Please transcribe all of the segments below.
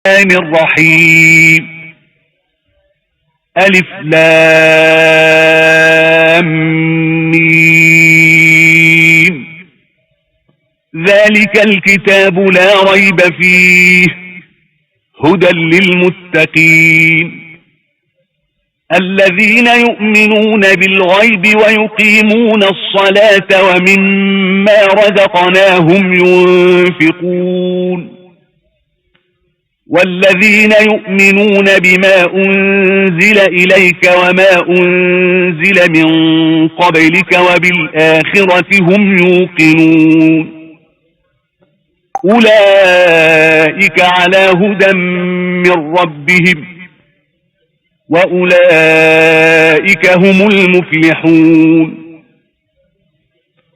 الرحمن الرحيم ألف لام ميم ذلك الكتاب لا ريب فيه هدى للمتقين الذين يؤمنون بالغيب ويقيمون الصلاة ومما رزقناهم ينفقون والذين يؤمنون بما أنزل إليك وما أنزل من قبلك وبالآخرة هم يوقنون أولئك على هدى من ربهم وأولئك هم المفلحون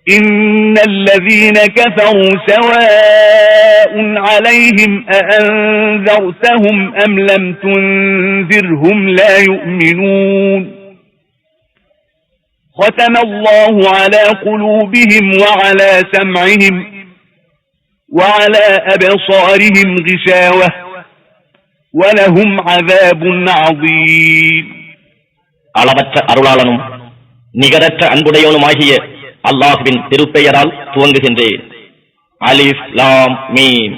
إن الذين كفروا سواء عليهم أأنذرتهم أم لم تنذرهم لا يؤمنون ختم الله على قلوبهم وعلى سمعهم وعلى أبصارهم غشاوة ولهم عذاب عظيم அளவற்ற அருளாளனும் நிகரற்ற அன்புடையவனுமாகிய அல்லாஹ்வின் திருப்பெயரால் துவங்குகின்றேன். அலிஃப் லாம் மீம்.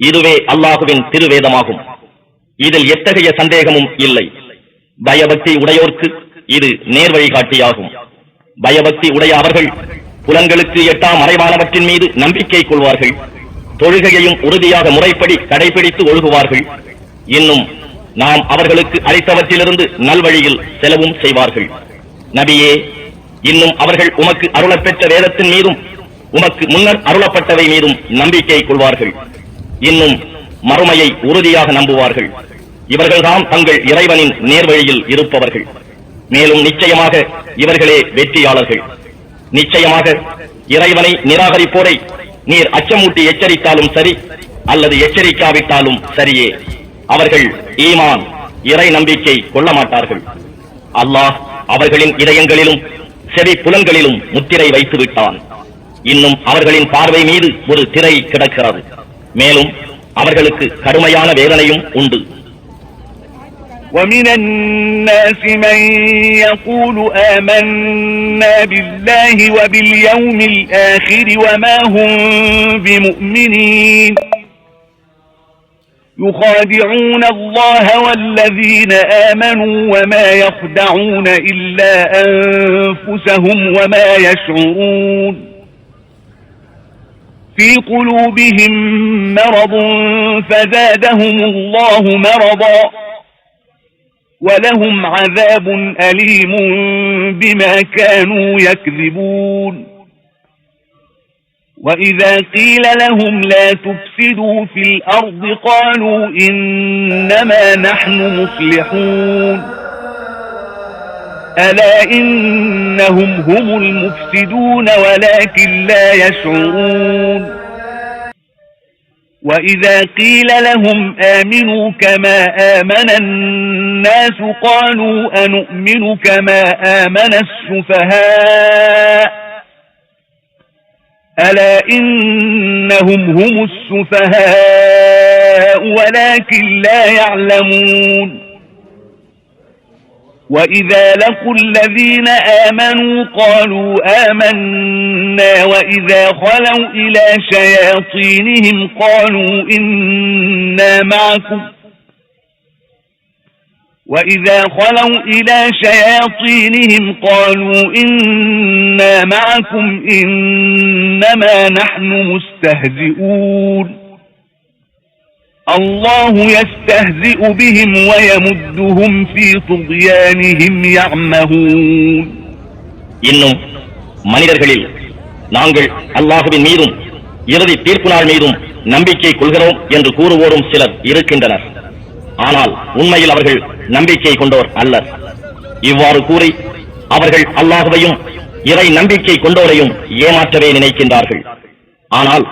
இதுவே அல்லாஹ்வின் திருவேதமாகும். இதில் எத்தகைய சந்தேகமும் இல்லை. பயபக்தி உடையோர்க்கு இது நேர்வழிகாட்டியாகும். பயபக்தி உடைய அவர்கள் புலன்களுக்கு எட்டா மறைவானவற்றின் மீது நம்பிக்கை கொள்வார்கள். தொழுகையையும் உறுதியாக முறைப்படி கடைபிடித்து ஒழுகுவார்கள். இன்னும் நாம் அவர்களுக்கு அளித்தவற்றிலிருந்து நல்வழியில் செலவும் செய்வார்கள். நபியே, இன்னும் அவர்கள் உமக்கு அருளப்பெற்ற வேதத்தின் மீதும் உமக்கு முன்னர் அருளப்பட்டவை மீதும் நம்பிக்கை கொள்வார்கள். இன்னும் மறுமையை உறுதியாக நம்புவார்கள். இவர்கள்தான் தங்கள் இறைவனின் நேர்வழியில் இருப்பவர்கள். மேலும் நிச்சயமாக இவர்களே வெற்றியாளர்கள். நிச்சயமாக இறைவனை நிராகரிப்போரை நீர் அச்சமூட்டி எச்சரித்தாலும் சரி அல்லது எச்சரிக்காவிட்டாலும் சரியே, அவர்கள் ஈமான் இறை நம்பிக்கை கொள்ள மாட்டார்கள். அல்லாஹ் அவர்களின் இதயங்களிலும் செவி புலன்களிலும் முத்திரை வைத்து விட்டான். இன்னும் அவர்களின் பார்வை மீது ஒரு திரை கிடக்கிறது. மேலும் அவர்களுக்கு கடுமையான வேதனையும் உண்டு. وَمِنَ النَّاسِ مَن يَقُولُ آمَنَّا بِاللَّهِ وَبِالْيَوْمِ الْآخِرِ وَمَا هُمْ بِمُؤْمِنِينَ يخادعون الله والذين آمنوا وما يخدعون إلا أنفسهم وما يشعرون في قلوبهم مرض فزادهم الله مرضا ولهم عذاب أليم بما كانوا يكذبون وَإِذَا قِيلَ لَهُمْ لَا تُفْسِدُوا فِي الْأَرْضِ قَالُوا إِنَّمَا نَحْنُ مُصْلِحُونَ أَلَا إِنَّهُمْ هُمُ الْمُفْسِدُونَ وَلَكِنْ لَا يَشْعُرُونَ وَإِذَا قِيلَ لَهُمْ آمِنُوا كَمَا آمَنَ النَّاسُ قَالُوا أَنُؤْمِنُ كَمَا آمَنَ السُّفَهَاءُ ألا إنهم هم السفهاء ولكن لا يعلمون وإذا لقوا الذين آمنوا قالوا آمنا وإذا خلوا إلى شياطينهم قالوا إنا معكم وَإِذَا خَلَوْا إِلَى شَيَاطِينِهِمْ قَالُوا إِنَّا مَعَكُمْ إِنَّمَا نَحْنُ مُسْتَهْزِئُونَ اللَّهُ يَسْتَهْزِئُ بِهِمْ وَيَمُدُّهُمْ فِي طُغْيَانِهِمْ يَعْمَهُونَ இன்னும் மனிதர்களில் நாங்கள் அல்லாஹ்வின் மீதும் இறுதி தீர்ப்பு நாள் மீதும் நம்பிக்கை கொள்கிறோம் என்று கூறுவோரும் சிலர் இருக்கின்றனர். ஆனால் உண்மையில் அவர்கள் நம்பிக்கை கொண்டோர் அல்லர். இவ்வாறு கூறி அவர்கள் அல்லாஹ்வையும் இறை நம்பிக்கை கொண்டோரையும் ஏமாற்றவே நினைக்கின்றார்கள். ஆனால்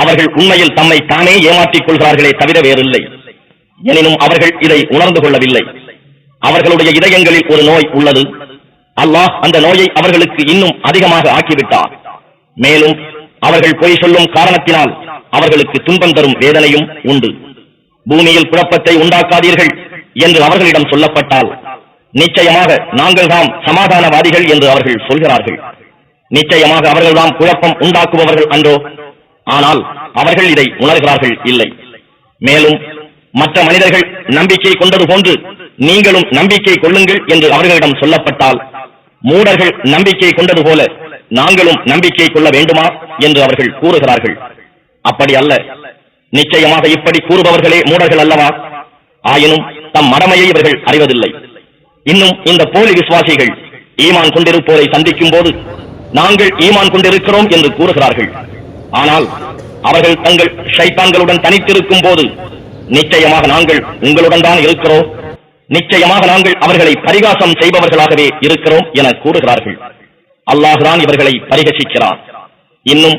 அவர்கள் உண்மையில் தம்மை தானே ஏமாற்றிக் கொள்கிறார்களே தவிர வேறில்லை. எனினும் அவர்கள் இதை உணர்ந்து கொள்ளவில்லை. அவர்களுடைய இதயங்களில் ஒரு நோய் உள்ளது. அல்லாஹ் அந்த நோயை அவர்களுக்கு இன்னும் அதிகமாக ஆக்கிவிட்டார். மேலும் அவர்கள் பொய் சொல்லும் காரணத்தினால் அவர்களுக்கு துன்பம் தரும் வேதனையும் உண்டு. பூமியில் குழப்பத்தை உண்டாக்காதீர்கள் என்று அவர்களிடம் சொல்லப்பட்டால் நிச்சயமாக நாங்கள் தாம் சமாதானவாதிகள் என்று அவர்கள் சொல்கிறார்கள். நிச்சயமாக அவர்கள்தாம் குழப்பம் உண்டாக்குபவர்கள் அன்றோ? ஆனால் அவர்கள் இதை உணர்கிறார்கள் இல்லை. மேலும் மற்ற மனிதர்கள் நம்பிக்கை கொண்டது போன்று நீங்களும் நம்பிக்கை கொள்ளுங்கள் என்று அவர்களிடம் சொல்லப்பட்டால் மூடர்கள் நம்பிக்கை கொண்டது போல நாங்களும் நம்பிக்கை கொள்ள வேண்டுமா என்று அவர்கள் கூறுகிறார்கள். அப்படி அல்ல. நிச்சயமாக இப்படி கூறுபவர்களே மூடர்கள் அல்லவா? ஆயினும் தம் மடமையை இவர்கள் அறிவதில்லை. இன்னும் இந்த போலி விசுவாசிகள் ஈமான் கொண்டிருப்போரை சந்திக்கும் போது நாங்கள் ஈமான் கொண்டிருக்கிறோம் என்று கூறுகிறார்கள். ஆனால் அவர்கள் தங்கள் ஷைத்தான்களுடன் தனித்திருக்கும் போது நிச்சயமாக நாங்கள் உங்களுடன் தான் இருக்கிறோம், நிச்சயமாக நாங்கள் அவர்களை பரிகாசம் செய்பவர்களாகவே இருக்கிறோம் என கூறுகிறார்கள். அல்லாஹ்தான் இவர்களை பரிகசிக்கிறார். இன்னும்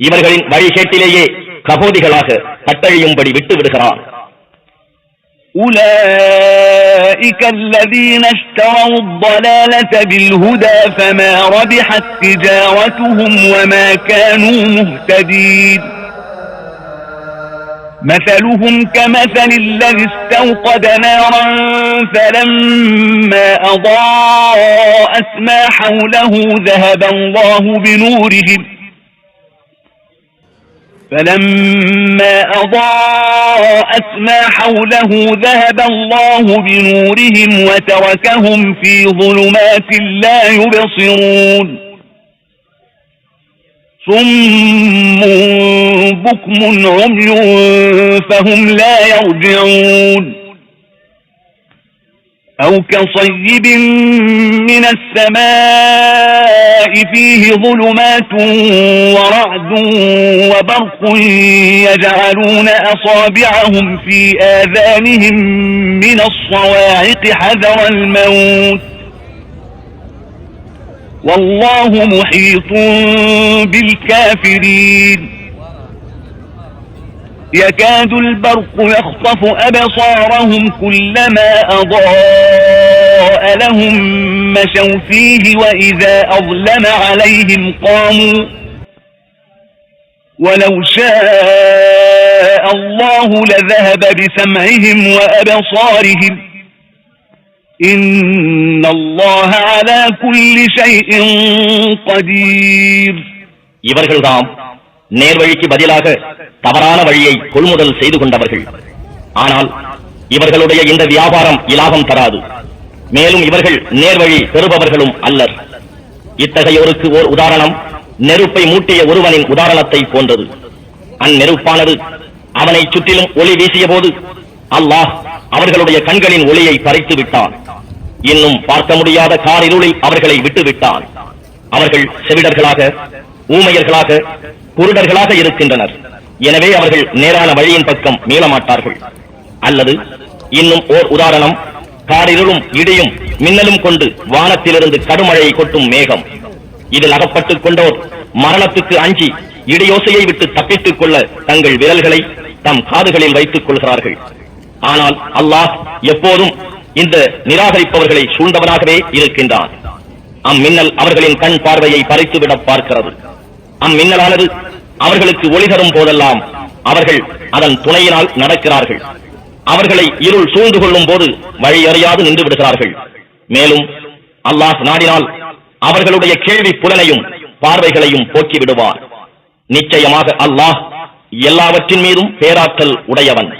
இவர்களின் வழிகேட்டிலேயே கபோதிகளாக தட்டழியும்படி விட்டு விடுகிறார். أولئك الذين اشتروا الضلالة بالهدى فما ربحت تجارتهم وما كانوا مهتدين مثلهم كمثل الذي استوقد نارا فلما أضاءت ما حوله ذهب الله بنورهم وتركهم في ظلمات لا يبصرون صم بكم عمي فهم لا يرجعون أو كصيب من السماء فيه ظلمات ورعد وبرق يجعلون أصابعهم في آذانهم من الصواعق حذر الموت والله محيط بالكافرين يكاد البرق يخطف أبصارهم كلما أضاء لهم مشوا فيه وإذا أظلم عليهم قاموا ولو شاء الله لذهب بسمعهم وأبصارهم إن الله على كل شيء قدير. இவர்கள்தாம் நேர்வழிக்கு பதிலாக தவறான வழியை கொள்முதல் செய்து கொண்டவர்கள். ஆனால் இவர்களுடைய இந்த வியாபாரம் இலாபம் தராது. மேலும் இவர்கள் நேர்வழி பெறுபவர்களும் அல்லர். இத்தகையோருக்கு ஓர் உதாரணம் நெருப்பை மூட்டிய ஒருவனின் உதாரணத்தை போன்றது. அந்நெருப்பானது அவனை சுற்றிலும் ஒளி வீசிய போது அல்லாஹ் அவர்களுடைய கண்களின் ஒளியை பறித்து விட்டான். இன்னும் பார்க்க முடியாத காரிருளில் அவர்களை விட்டு விட்டான். அவர்கள் செவிடர்களாக, ஊமையர்களாக, குருடர்களாக இருக்கின்றனர். எனவே அவர்கள் நேரான வழியின் பக்கம் மீளமாட்டார்கள். அல்லது இன்னும் ஓர் உதாரணம் காரிருளும் இடியும் மின்னலும் கொண்டு வானத்திலிருந்து கடுமழையை கொட்டும் மேகம். இதில் அகப்பட்டுக் கொண்டோர் மரணத்துக்கு அஞ்சி இடியோசையை விட்டு தப்பித்துக் கொள்ள தங்கள் விரல்களை தம் காதுகளில் வைத்துக் கொள்கிறார்கள். ஆனால் அல்லாஹ் எப்போதும் இந்த நிராகரிப்பவர்களை சூழ்ந்தவனாகவே இருக்கின்றான். அம்மின்னல் அவர்களின் கண் பார்வையை பறித்துவிட பார்க்கிறது. அம்மின்னலானது அவர்களுக்கு ஒளி தரும் போதெல்லாம் அவர்கள் அதன் துணையினால் நடக்கிறார்கள். அவர்களை இருள் சூழ்ந்து கொள்ளும் போது வழி அறியாது நின்று விடுகிறார்கள். மேலும் அல்லாஹ் நாடினால் அவர்களுடைய கேள்வி புலனையும் பார்வைகளையும் போக்கி விடுவார். நிச்சயமாக அல்லாஹ் எல்லாவற்றின் மீதும் பேராற்றல் உடையவன்.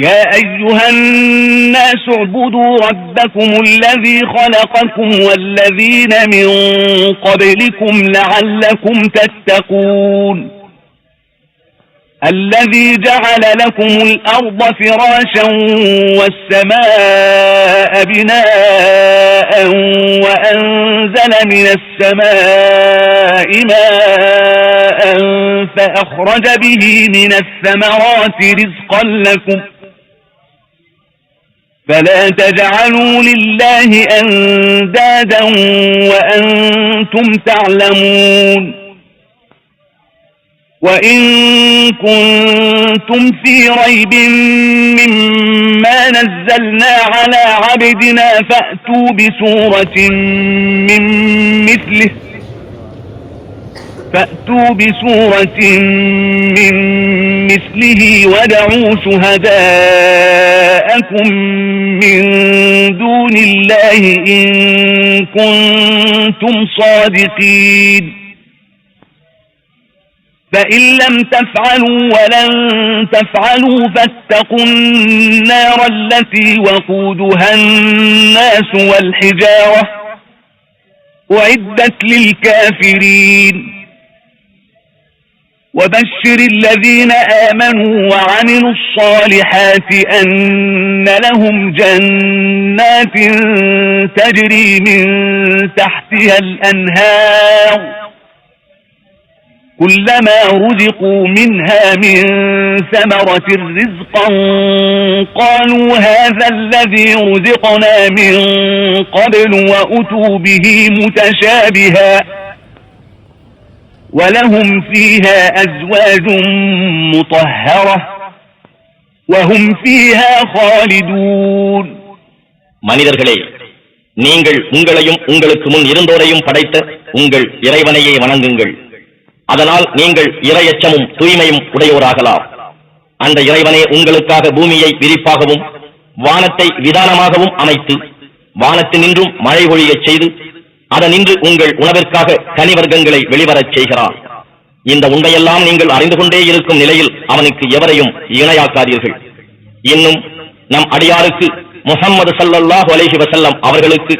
يا أيها الناس اعبدوا ربكم الذي خلقكم والذين من قبلكم لعلكم تتقون الذي جعل لكم الأرض فراشا والسماء بناء وأنزل من السماء ماء فأخرج به من الثمرات رزقا لكم فلا تجعلوا لله أندادا وأنتم تعلمون وإن كنتم في ريب مما نزلنا على عبدنا فأتوا بسورة من مثله فأتوا بسورة من مثله وادعوا شهداءكم من دون الله إن كنتم صادقين فإن لم تفعلوا ولن تفعلوا فاتقوا النار التي وقودها الناس والحجارة أعدت للكافرين وبشر الذين آمنوا وعملوا الصالحات أن لهم جنات تجري من تحتها الأنهار كلما رزقوا منها من ثمرة رزقا قالوا هذا الذي رزقنا من قبل وأتوا به متشابها ولهم فيها أزواج مطهرة وهم فيها خالدون. மனிதர்களே, நீங்கள் உங்களையும் உங்களுக்கு முன் இருந்தோரையும் படைத்த உங்கள் இறைவனையே வணங்குங்கள். அதனால் நீங்கள் இறையச்சமும் தூய்மையும் உடையோராகலாம். அந்த இறைவனே உங்களுக்காக பூமியை விரிப்பாகவும் வானத்தை விதானமாகவும் அமைத்து வானத்தினின்றும் மழை பொழியச் செய்து அதனின்று உங்கள் உணவிற்காக கனிவர்க்கங்களை வெளிவரச் செய்கிறான். இந்த உண்மையெல்லாம் நீங்கள் அறிந்து கொண்டே இருக்கும் நிலையில் அவனுக்கு எவரையும் இணையாக்காதீர்கள். இன்னும் நம் அடியாருக்கு முஹம்மது ஸல்லல்லாஹு அலைஹி வஸல்லம் அவர்களுக்கு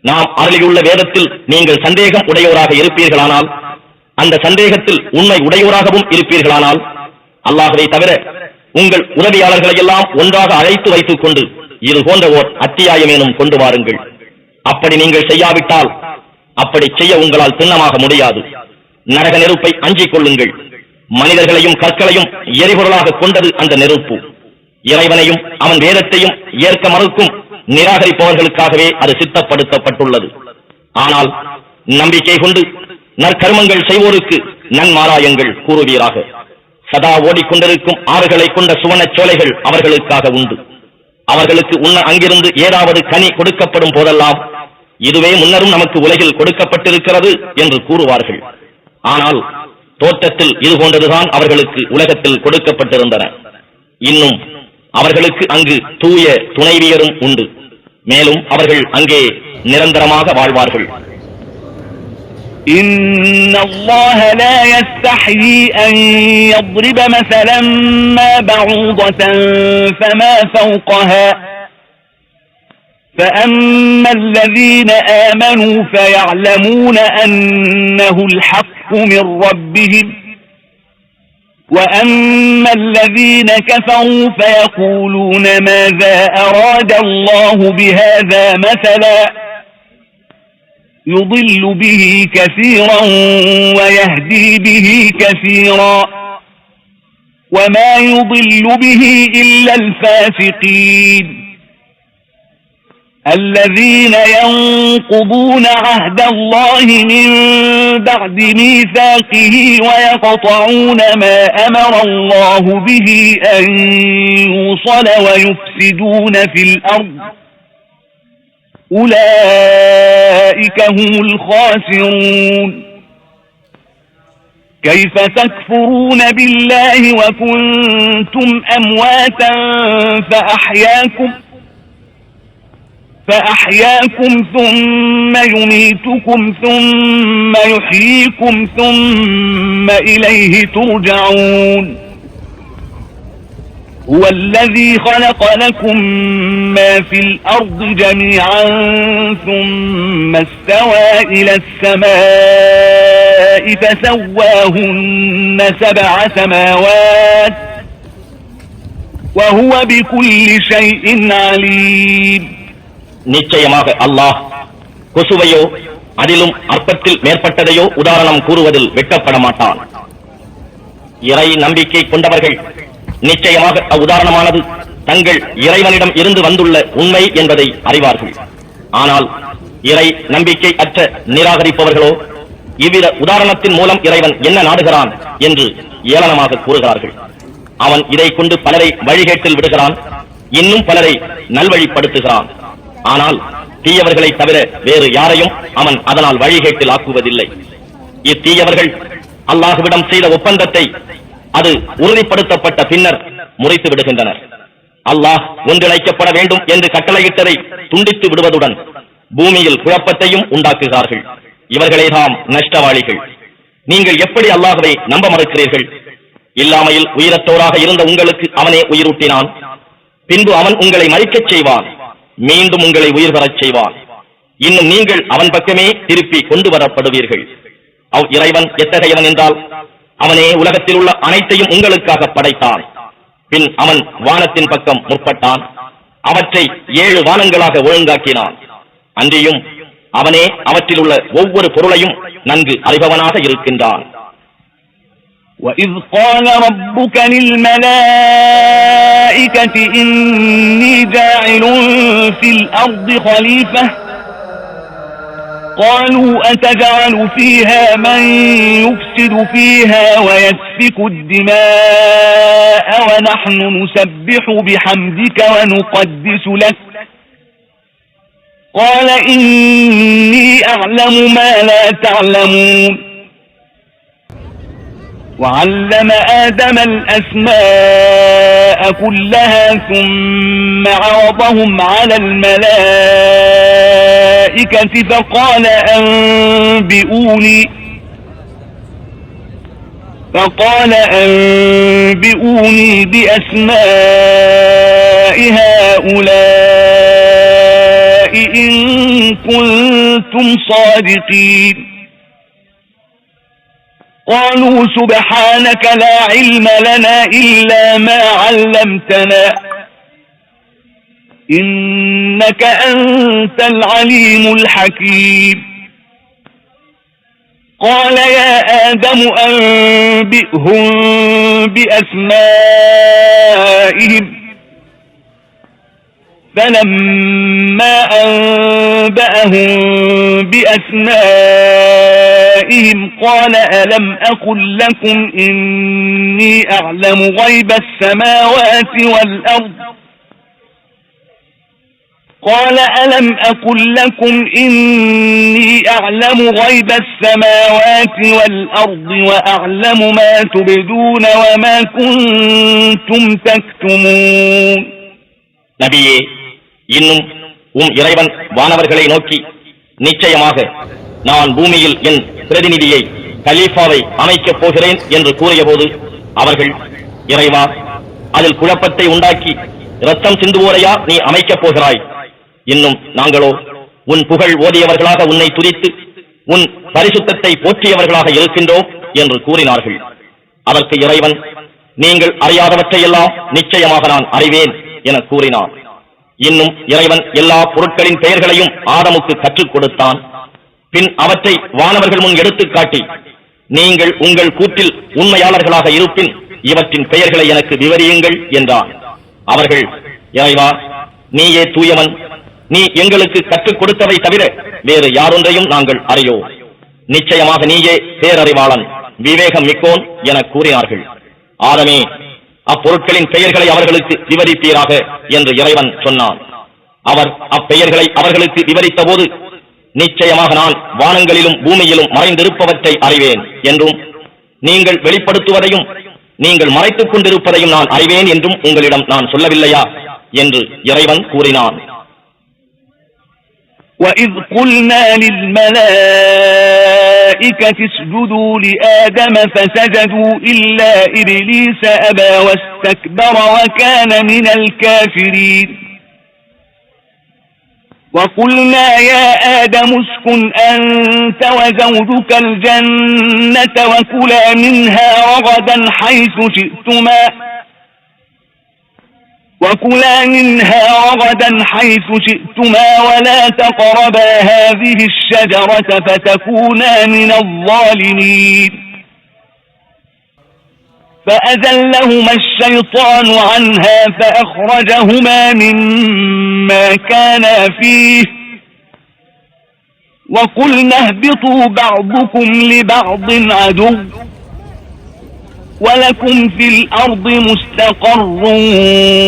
நாம் அருளியுள்ள வேதத்தில் நீங்கள் சந்தேகம் உடையோராக இருப்பீர்களானால், அந்த சந்தேகத்தில் உண்மை உடையோராகவும் இருப்பீர்களானால், அல்லாஹ்வை தவிர உங்கள் உதவியாளர்களை எல்லாம் ஒன்றாக அழைத்து வைத்துக் கொண்டு இது போன்ற ஓர் அத்தியாயமேனும் கொண்டு வாருங்கள். அப்படி நீங்கள் செய்யாவிட்டால் அப்படி செய்ய உங்களால் திண்ணமாக முடியாது. நரக நெருப்பை அஞ்சிக் கொள்ளுங்கள். மனிதர்களையும் கற்களையும் எரிபொருளாக கொண்டது அந்த நெருப்பு. இறைவனையும் அவன் வேதத்தையும் ஏற்க மறுக்கும் நிராகரிப்பவர்களுக்காகவே அது சித்தப்படுத்தப்பட்டுள்ளது. ஆனால் நம்பிக்கை கொண்டு நற்கர்மங்கள் செய்வோருக்கு நன்மாராயங்கள் கூறுவீராக. சதா ஓடிக்கொண்டிருக்கும் ஆறுகளை கொண்ட சுவனச் சோலைகள் அவர்களுக்காக உண்டு. அவர்களுக்கு உண்ண அங்கிருந்து ஏதாவது கனி கொடுக்கப்படும் போதெல்லாம் இதுவே முன்னரும் நமக்கு உலகில் கொடுக்கப்பட்டிருக்கிறது என்று கூறுவார்கள். ஆனால் தோற்றத்தில் இது போன்றதுதான் அவர்களுக்கு உலகத்தில் கொடுக்கப்பட்டிருந்தன. இன்னும் அவர்களுக்கு அங்கு தூய துணைவியரும் உண்டு. மேலும் அவர்கள் அங்கே நிரந்தரமாக வாழ்வார்கள். إن الله لا يستحيي أن يضرب مثلا ما بعوضة فما فوقها فأما الذين آمنوا فيعلمون أنه الحق من ربهم وأما الذين كفروا فيقولون ماذا أراد الله بهذا مثلا يضل به كثيرا ويهدي به كثيرا وما يضل به إلا الفاسقين الذين ينقضون عهد الله من بعد ميثاقه ويقطعون ما أمر الله به أن يوصل ويفسدون في الأرض أولئك هم الخاسرون كيف تكفرون بالله وكنتم أمواتا فأحياكم ثم يميتكم ثم يحييكم ثم إليه ترجعون هو الذي خلق لكم ما في الأرض جميعا ثم استوى إلى السماء فسواهن 7 سماوات وهو بكل شيء عليم. நிச்சயமாக அல்லாஹ் கொசுவையோ அதிலும் அற்பத்தில் மேற்பட்டதையோ உதாரணம் கூறுவதில் வெட்கப்பட மாட்டான். இறை நம்பிக்கை கொண்டவர்கள் நிச்சயமாக அவ்வுதாரணமானது தங்கள் இறைவனிடம் இருந்து வந்துள்ள உண்மை என்பதை அறிவார்கள். ஆனால் இறை நம்பிக்கை அற்ற நிராகரிப்பவர்களோ இவ்வித உதாரணத்தின் மூலம் இறைவன் என்ன நாடுகிறான் என்று ஏளனமாக கூறுகிறார்கள். அவன் இதை கொண்டு பலரை வழிகேட்டில் விடுகிறான், இன்னும் பலரை நல்வழிப்படுத்துகிறான். ஆனால் தீயவர்களை தவிர வேறு யாரையும் அவன் அதனால் வழிகேட்டில் ஆக்குவதில்லை. இத்தீயவர்கள் அல்லாஹ்விடம் செய்த ஒப்பந்தத்தை அது உறுதிப்படுத்தப்பட்ட பின்னர் முறித்து விடுகின்றனர். அல்லாஹ் ஒன்றிணைக்கப்பட வேண்டும் என்று கட்டளையிட்டதை துண்டித்து விடுவதுடன் பூமியில் குழப்பத்தையும் உண்டாக்குகிறார்கள். இவர்களேதாம் நஷ்டவாளிகள். நீங்கள் எப்படி அல்லாஹ்வை நம்ப மறுக்கிறீர்கள்? இல்லாமையில் உயிரற்றோராக இருந்த உங்களுக்கு அவனே உயிரூட்டினான். பின்பு அவன் உங்களை மரிக்கச் செய்வான், மீண்டும் உங்களை உயிர் பெறச் செய்வான். இன்னும் நீங்கள் அவன் பக்கமே திருப்பி கொண்டு வரப்படுவீர்கள். இறைவன் எத்தகையவன் என்றால், அவனே உலகத்தில் உள்ள அனைத்தையும் உங்களுக்காக படைத்தான். பின் அவன் வானத்தின் பக்கம் முற்பட்டான், அவற்றை 7 வானங்களாக ஒழுங்காக்கினான். அன்றியும் அவனே அவற்றில் உள்ள ஒவ்வொரு பொருளையும் நன்கு அறிபவனாக இருக்கின்றான். وَإِذْ قَالَ رَبُّكَ لِلْمَلَائِكَةِ إِنِّي جَاعِلٌ فِي الْأَرْضِ خَلِيفَةً قَالُوا أَتَجْعَلُ فِيهَا مَن يُفْسِدُ فِيهَا وَيَسْفِكُ الدِّمَاءَ وَنَحْنُ نُسَبِّحُ بِحَمْدِكَ وَنُقَدِّسُ لَكَ قَالَ إِنِّي أَعْلَمُ مَا لَا تَعْلَمُونَ وَعَلَّمَ آدَمَ الْأَسْمَاءَ كُلَّهَا ثُمَّ عَرَضَهُمْ عَلَى الْمَلَائِكَةِ فَقَالَ أَنبِئُونِي بِأَسْمَاءِ هَؤُلَاءِ إِن كُنتُمْ صَادِقِينَ قالوا سبحانك لا علم لنا إلا ما علمتنا إنك أنت العليم الحكيم قال يا آدم أنبئهم بأسمائهم فلما أنبأهم بأسمائهم قال ألم أقل لكم إني أعلم غيب السماوات والأرض قال ألم أقل لكم إني أعلم غيب السماوات والأرض وأعلم ما تبدون وما كنتم تكتمون நபியே, இன்னும் இறைவன் வானவர்களை நோக்கி, நிச்சயமாக நான் பூமியில் என் பிரதிநிதியை கலீஃபாவை அமைக்கப் போகிறேன் என்று கூறியபோது அவர்கள், இறைவா, அதில் குழப்பத்தை உண்டாக்கி இரத்தம் சிந்துவோரையா நீ அமைக்கப் போகிறாய்? இன்னும் நாங்களோ உன் புகழ் ஓதியவர்களாக உன்னை துதித்து உன் பரிசுத்தத்தை போற்றியவர்களாக இருக்கின்றோம் என்று கூறினார்கள். அதற்கு இறைவன், நீங்கள் அறியாதவற்றையெல்லாம் நிச்சயமாக நான் அறிவேன் என கூறினார். இன்னும் இறைவன் எல்லா பொருட்களின் பெயர்களையும் ஆதமுக்கு கற்றுக் கொடுத்தான். பின் அவற்றை வானவர்கள் முன் எடுத்துக் காட்டி, நீங்கள் உங்கள் கூற்றில் உண்மையாளர்களாக இருப்பின் இவற்றின் பெயர்களை எனக்கு விவரியுங்கள் என்றான். அவர்கள், இறைவா, நீயே தூயவன், நீ எங்களுக்கு கற்றுக் கொடுத்தவை தவிர வேறு யாரொன்றையும் நாங்கள் அறியோம். நிச்சயமாக நீயே பேரறிவாளன், விவேகம் மிக்கோன் என கூறினார்கள். ஆதமே, அப்பொருட்களின் பெயர்களை அவர்களுக்கு விவரிப்பீராக என்று இறைவன் சொன்னான். அவர் அப்பெயர்களை அவர்களுக்கு விவரித்த போது, நிச்சயமாக நான் வானங்களிலும் பூமியிலும் மறைந்திருப்பவற்றை அறிவேன் என்றும், நீங்கள் வெளிப்படுத்துவதையும் நீங்கள் மறைத்துக் கொண்டிருப்பதையும் நான் அறிவேன் என்றும் உங்களிடம் நான் சொல்லவில்லையா என்று இறைவன் கூறினான். وَإِذْ قُلْنَا لِلْمَلَائِكَةِ اسْجُدُوا لِآدَمَ فَسَجَدُوا إِلَّا إِبْلِيسَ أَبَى وَاسْتَكْبَرَ وَكَانَ مِنَ الْكَافِرِينَ وَقُلْنَا يَا آدَمُ اسْكُنْ أَنْتَ وَزَوْجُكَ الْجَنَّةَ وَكُلَا مِنْهَا رَغَدًا حَيْثُ شِئْتُمَا وَلَا تَقْرَبَا هَذِهِ الشَّجَرَةَ فَتَكُونَا مِنَ الظَّالِمِينَ فَأَزَلَّهُمَا الشَّيْطَانُ عَنْهَا فَأَخْرَجَهُمَا مِمَّا كَانَا فِيهِ وَقُلْنَا اهْبِطُوا بَعْضُكُمْ لِبَعْضٍ عَدُوٌّ وَلَكُمْ فِي الْأَرْضِ مُسْتَقَرٌّ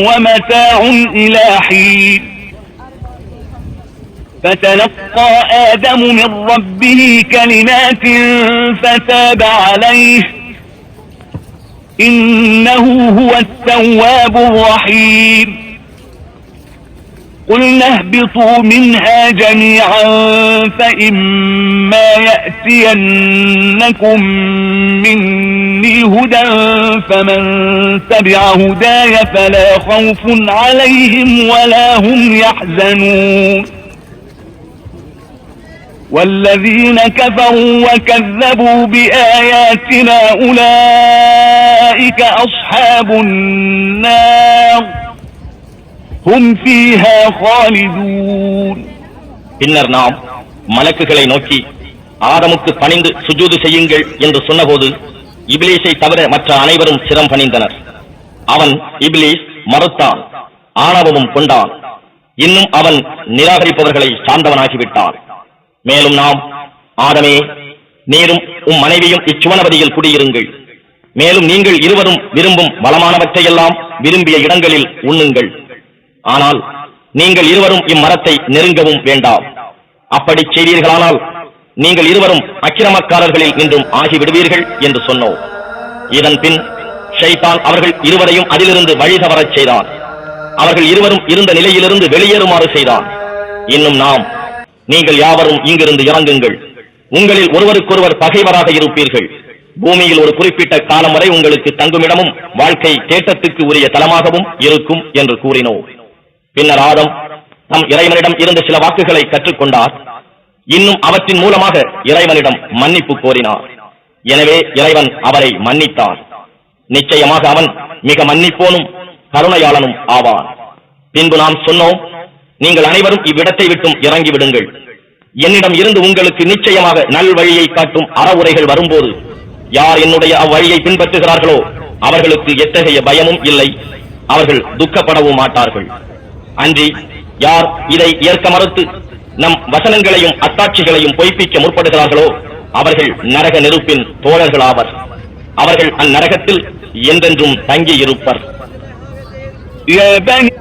وَمَتَاعٌ إِلَى حِينٍ فتلقى آدم من ربه كلمات فتاب عليه إنه هو التواب الرحيم قلنا اهبطوا منها جميعا فإما يأتينكم مني هدى فمن تبع هداي فلا خوف عليهم ولا هم يحزنون والذين كفروا وكذبوا بآياتنا أولئك أصحاب النار هم فيها خالدون. பின்னர் நாம் மலக்குகளை நோக்கி ஆதமுக்கு பணிந்து சுஜூது செய்யுங்கள் என்று சொன்னபோது இப்லீஸை தவிர மற்ற அனைவரும் சிரம் பணிந்தனர். அவன் இப்லீஸ் மறுத்தான், ஆணவமும் கொண்டான். இன்னும் அவன் நிராகரிப்பவர்களை சார்ந்தவனாகிவிட்டான். மேலும் நாம், ஆதமே, நீரும் உம் மனைவியும் இச்சுவனபதியில் குடியிருங்கள். மேலும் நீங்கள் இருவரும் விரும்பும் வளமானவற்றையெல்லாம் விரும்பிய இடங்களில் உண்ணுங்கள். ஆனால் நீங்கள் இருவரும் இம்மரத்தை நெருங்கவும் வேண்டாம். அப்படி செய்வீர்களானால் நீங்கள் இருவரும் அக்கிரமக்காரர்களில் நின்றும் ஆகிவிடுவீர்கள் என்று சொன்னோம். இதன் பின் ஷைத்தான் அவர்கள் இருவரையும் அதிலிருந்து வழி தவறச் செய்தான். அவர்கள் இருவரும் இருந்த நிலையிலிருந்து வெளியேறுமாறு செய்தான். இன்னும் நாம், நீங்கள் யாவரும் இங்கிருந்து இறங்குங்கள், உங்களில் ஒருவருக்கொருவர் பகைவராக இருப்பீர்கள். பூமியில் ஒரு குறிப்பிட்ட காலம் வரை உங்களுக்கு தங்குமிடமும் வாழ்க்கை தேட்டத்துக்கு உரிய தலமாகவும் இருக்கும் என்று கூறினோம். பின்னர் ஆதம் தம் இறைவனிடம் இருந்த சில வாக்குகளை கற்றுக்கொண்டார். இன்னும் அவற்றின் மூலமாக இறைவனிடம் மன்னிப்பு கோரினார். எனவே இறைவன் அவரை மன்னித்தார். நிச்சயமாக அவன் மிக மன்னிப்போனும் கருணையாளனும் ஆவான். பின்பு நாம் சொன்னோம், நீங்கள் அனைவரும் இவ்விடத்தை விட்டும் இறங்கிவிடுங்கள். என்னிடம் இருந்து உங்களுக்கு நிச்சயமாக நல்வழியை காட்டும் அறவுரைகள் வரும்போது யார் என்னுடைய அவ்வழியை பின்பற்றுகிறார்களோ அவர்களுக்கு எத்தகைய பயமும் இல்லை, அவர்கள் துக்கப்படவும் மாட்டார்கள். அன்றி யார் இதை ஏற்க மறுத்து நம் வசனங்களையும் அத்தாட்சிகளையும் பொய்ப்பிக்க முற்படுகிறார்களோ அவர்கள் நரக நெருப்பின் தோழர்களாவர். அவர்கள் அந்நரகத்தில் என்றென்றும் தங்கி இருப்பர். يا بني